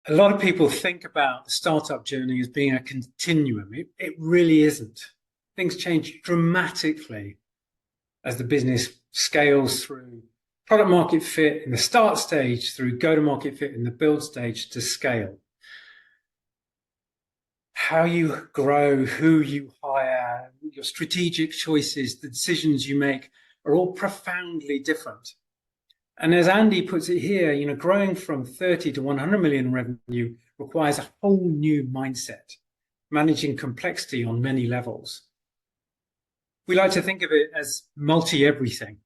A lot of people think about the startup journey as being a continuum. It really isn't. Things change dramatically as the business scales through product market fit in the start stage, through go to market fit in the build stage to scale. How you grow, who you hire, your strategic choices, the decisions you make are all profoundly different. And as Andy puts it here, growing from 30 to 100 million revenue requires a whole new mindset, managing complexity on many levels. We like to think of it as multi-everything,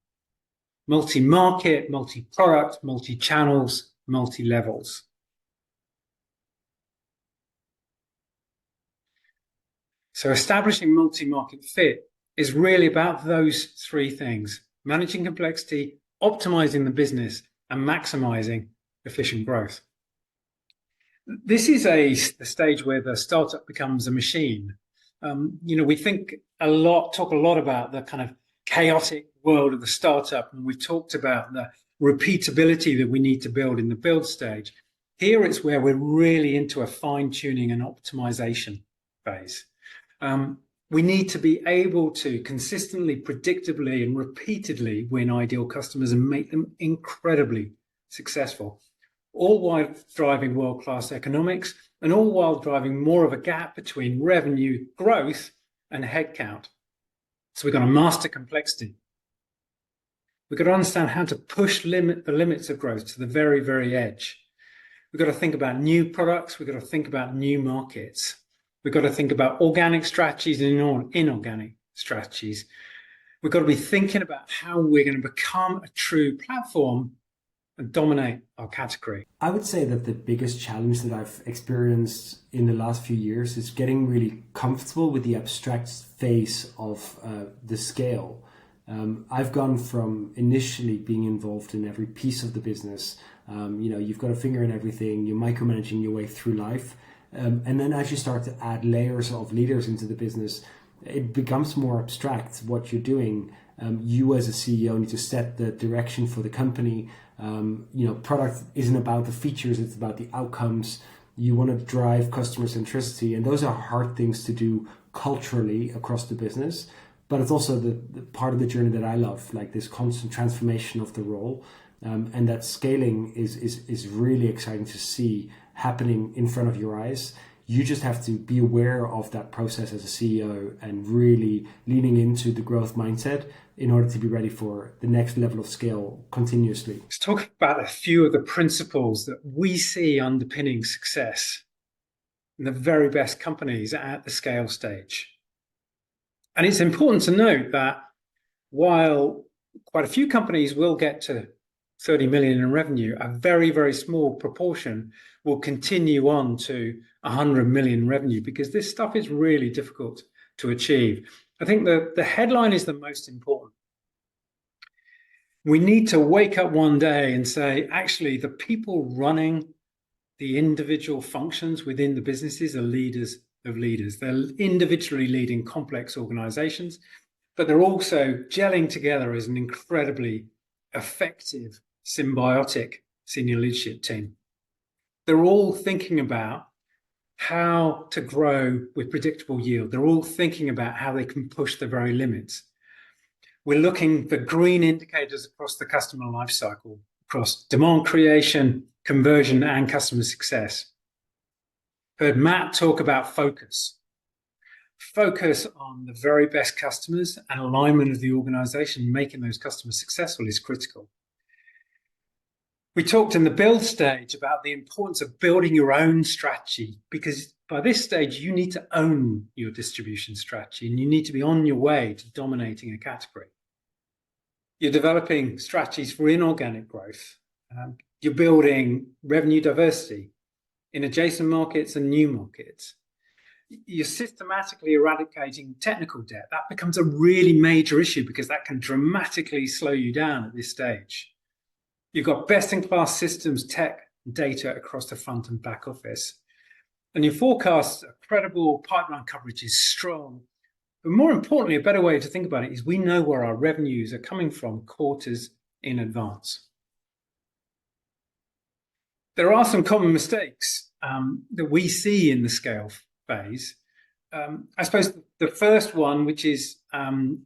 multi-market, multi-product, multi-channels, multi-levels. So establishing multi-market fit is really about those three things: managing complexity, optimizing the business, and maximizing efficient growth. This is the stage where the startup becomes a machine. We talk a lot about the kind of chaotic world of the startup, and we've talked about the repeatability that we need to build in the build stage. Here it's where we're really into a fine-tuning and optimization phase. We need to be able to consistently, predictably, and repeatedly win ideal customers and make them incredibly successful, all while driving world-class economics and all while driving more of a gap between revenue growth and headcount. So we've got to master complexity. We've got to understand how to push the limits of growth to the very, very edge. We've got to think about new products. We've got to think about new markets. We've got to think about organic strategies and inorganic strategies. We've got to be thinking about how we're going to become a true platform and dominate our category. I would say that the biggest challenge that I've experienced in the last few years is getting really comfortable with the abstract phase of the scale. I've gone from initially being involved in every piece of the business. You've got a finger in everything. You're micromanaging your way through life. And then as you start to add layers of leaders into the business, it becomes more abstract what you're doing. You as a CEO need to set the direction for the company. Product isn't about the features, it's about the outcomes. You want to drive customer centricity, and those are hard things to do culturally across the business. But it's also the part of the journey that I love, like this constant transformation of the role. And that scaling is really exciting to see happening in front of your eyes. You just have to be aware of that process as a CEO and really leaning into the growth mindset in order to be ready for the next level of scale continuously. Let's talk about a few of the principles that we see underpinning success in the very best companies at the scale stage. And it's important to note that while quite a few companies will get to 30 million in revenue, a very, very small proportion will continue on to 100 million revenue, because this stuff is really difficult to achieve. I think the headline is the most important. We need to wake up one day and say, actually, the people running the individual functions within the businesses are leaders of leaders. They're individually leading complex organizations, but they're also gelling together as an incredibly effective, symbiotic senior leadership team. They're all thinking about how to grow with predictable yield. They're all thinking about how they can push the very limits. We're looking for green indicators across the customer lifecycle, across demand creation, conversion, and customer success. Heard Matt talk about focus. Focus on the very best customers and alignment of the organization, making those customers successful is critical. We talked in the build stage about the importance of building your own strategy, because by this stage, you need to own your distribution strategy and you need to be on your way to dominating a category. You're developing strategies for inorganic growth. You're building revenue diversity in adjacent markets and new markets. You're systematically eradicating technical debt. That becomes a really major issue because that can dramatically slow you down at this stage. You've got best-in-class systems, tech, data across the front and back office. And your forecast, credible pipeline coverage is strong. But more importantly, a better way to think about it is we know where our revenues are coming from quarters in advance. There are some common mistakes that we see in the scale phase. I suppose the first one, which is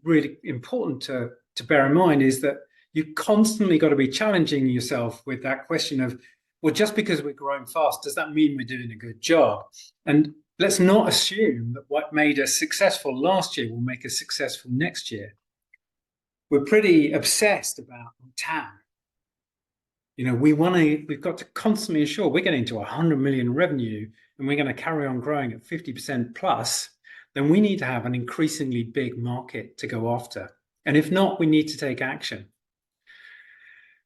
really important to bear in mind, is that you constantly got to be challenging yourself with that question of, well, just because we're growing fast, does that mean we're doing a good job? And let's not assume that what made us successful last year will make us successful next year. We're pretty obsessed about TAM. We've got to constantly ensure we're getting to 100 million revenue and we're going to carry on growing at 50% plus. Then we need to have an increasingly big market to go after. And if not, we need to take action.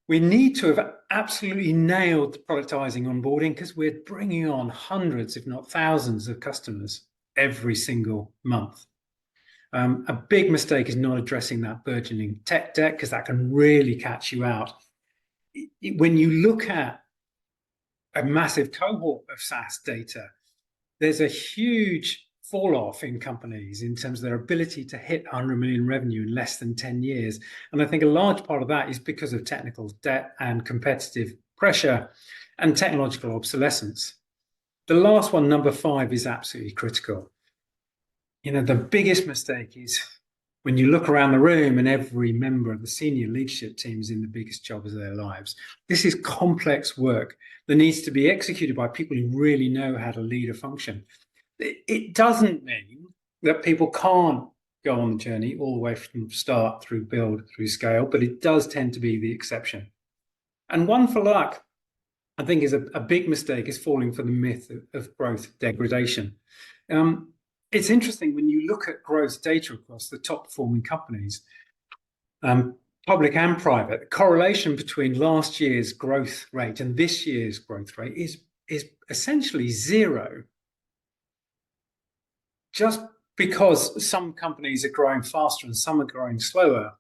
We need to have absolutely nailed the productizing onboarding, because we're bringing on hundreds, if not thousands, of customers every single month. A big mistake is not addressing that burgeoning tech debt, because that can really catch you out. When you look at a massive cohort of SaaS data, there's a huge fall off in companies in terms of their ability to hit 100 million revenue in less than 10 years. And I think a large part of that is because of technical debt and competitive pressure and technological obsolescence. The last one, number 5, is absolutely critical. The biggest mistake is when you look around the room and every member of the senior leadership team is in the biggest job of their lives. This is complex work that needs to be executed by people who really know how to lead a function. It doesn't mean that people can't go on the journey all the way from start through build through scale, but it does tend to be the exception. And one for luck, I think, is a big mistake, is falling for the myth of growth degradation. It's interesting when you look at growth data across the top performing companies, public and private, the correlation between last year's growth rate and this year's growth rate is essentially 0. Just because some companies are growing faster and some are growing slower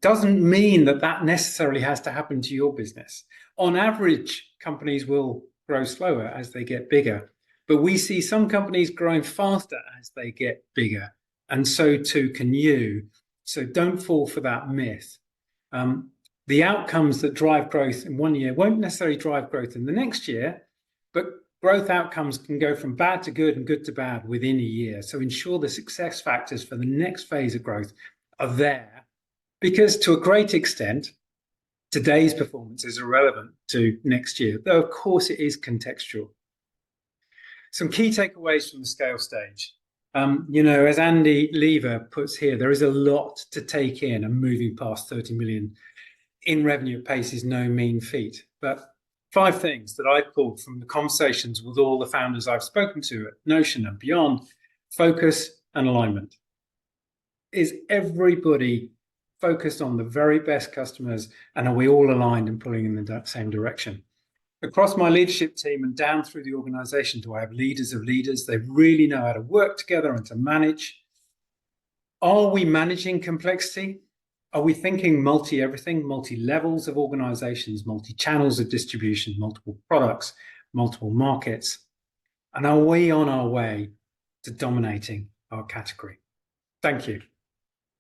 doesn't mean that necessarily has to happen to your business. On average, companies will grow slower as they get bigger. But we see some companies growing faster as they get bigger, and so too can you. So don't fall for that myth. The outcomes that drive growth in one year won't necessarily drive growth in the next year, but growth outcomes can go from bad to good and good to bad within a year. So ensure the success factors for the next phase of growth are there, because to a great extent, today's performance is irrelevant to next year, though of course it is contextual. Some key takeaways from the scale stage. As Andy Lever puts here, there is a lot to take in, and moving past 30 million in revenue at pace is no mean feat. But 5 things that I've pulled from the conversations with all the founders I've spoken to at Notion and beyond: focus and alignment. Is everybody focused on the very best customers, and are we all aligned and pulling in the same direction? Across my leadership team and down through the organization, do I have leaders of leaders? They really know how to work together and to manage. Are we managing complexity? Are we thinking multi-everything, multi-levels of organizations, multi-channels of distribution, multiple products, multiple markets? And are we on our way to dominating our category? Thank you.